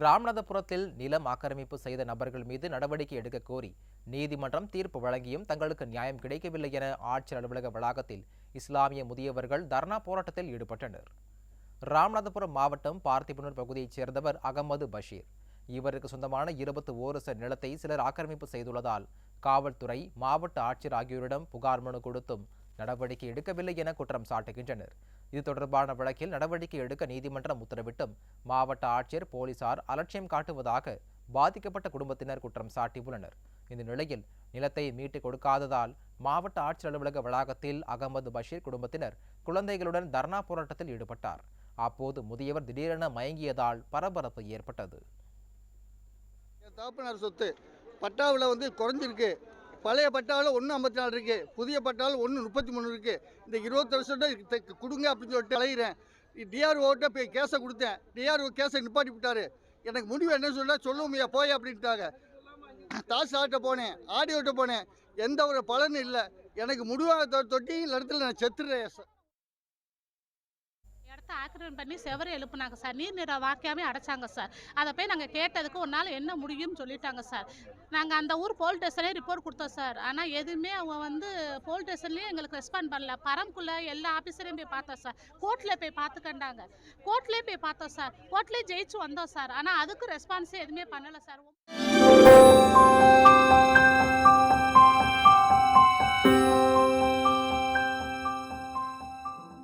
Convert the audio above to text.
ராமநாதபுரத்தில் நிலம் ஆக்கிரமிப்பு செய்த நபர்கள் மீது நடவடிக்கை எடுக்க கோரி நீதிமன்றம் தீர்ப்பு வழங்கியும் தங்களுக்கு நியாயம் கிடைக்கவில்லை என ஆட்சியர் அலுவலக வளாகத்தில் இஸ்லாமிய முதியவர்கள் தர்ணா போராட்டத்தில் ஈடுபட்டனர். ராமநாதபுரம் மாவட்டம் பார்த்திபனூர் பகுதியைச் சேர்ந்தவர் அகமது பஷீர். இவருக்கு சொந்தமான 21 சென்ட் நிலத்தை சிலர் ஆக்கிரமிப்பு செய்துள்ளதால் காவல்துறை, மாவட்ட ஆட்சியர் ஆகியோரிடம் புகார் மனு கொடுத்தும் நடவடிக்கை எடுக்கவில்லை என குற்றம் சாட்டுகின்றனர். இது தொடர்பான வழக்கில் நடவடிக்கை எடுக்க நீதிமன்றம் உத்தரவிட்டும் மாவட்ட ஆட்சியர், போலீசார் அலட்சியம் காட்டுவதாக பாதிக்கப்பட்ட குடும்பத்தினர் குற்றம் சாட்டியுள்ளனர். இந்த நிலையில் நிலத்தை மீட்டுக் கொடுக்காததால் மாவட்ட ஆட்சியர் அலுவலக வளாகத்தில் அகமது பஷீர் குடும்பத்தினர் குழந்தைகளுடன் தர்ணா போராட்டத்தில் ஈடுபட்டார். அப்போது முதியவர் திடீரென மயங்கியதால் பரபரப்பு ஏற்பட்டது. தகப்பனார் சொத்து பட்டாவில் குறைஞ்சிருக்கு. பழைய பட்டாவில் 154 இருக்கு, புதிய பட்டாவில் 133 இருக்கு. இந்த 20 வருஷம் கொடுங்க அப்படின்னு சொல்லிட்டு அலைகிறேன். டிஆர்ஓட்ட போய் கேஸை கொடுத்தேன். டிஆர்ஓ கேஸை நிப்பாட்டி விட்டாரு. எனக்கு முடிவு என்ன சொல்லுவோம்யா போய் அப்படின்ட்டாங்க. தாசில்தார்கிட்ட போனேன், ஆடியோட்ட போனேன், எந்த ஒரு பலனும் இல்லை. எனக்கு முடிவாக தொட்டி இடத்துல நான் செத்துடுறேன். இடத்த ஆக்கிரமிப்பு பண்ணி செவரை எழுப்புனாங்க சார். நீர்நிலை வாக்கியாமே அடைச்சாங்க சார். அதை போய் நாங்கள் கேட்டதுக்கு ஒரு நாள் என்ன முடியும்னு சொல்லிட்டாங்க சார். நாங்கள் அந்த ஊர் போலீஸ் ஸ்டேஷனே ரிப்போர்ட் கொடுத்தோம் சார். ஆனால் எதுவுமே அவங்க போலீஸ் ஸ்டேஷன்லேயே எங்களுக்கு ரெஸ்பாண்ட் பண்ணல. பரம்குள்ளே எல்லா ஆஃபீஸரையும் போய் பார்த்தோம் சார். கோர்ட்டில் போய் பார்த்துக்கண்டாங்க. கோர்ட்லேயே போய் பார்த்தோம் சார். கோர்ட்லேயே ஜெயிச்சு வந்தோம் சார். ஆனால் அதுக்கு ரெஸ்பான்ஸே எதுவுமே பண்ணலை சார்.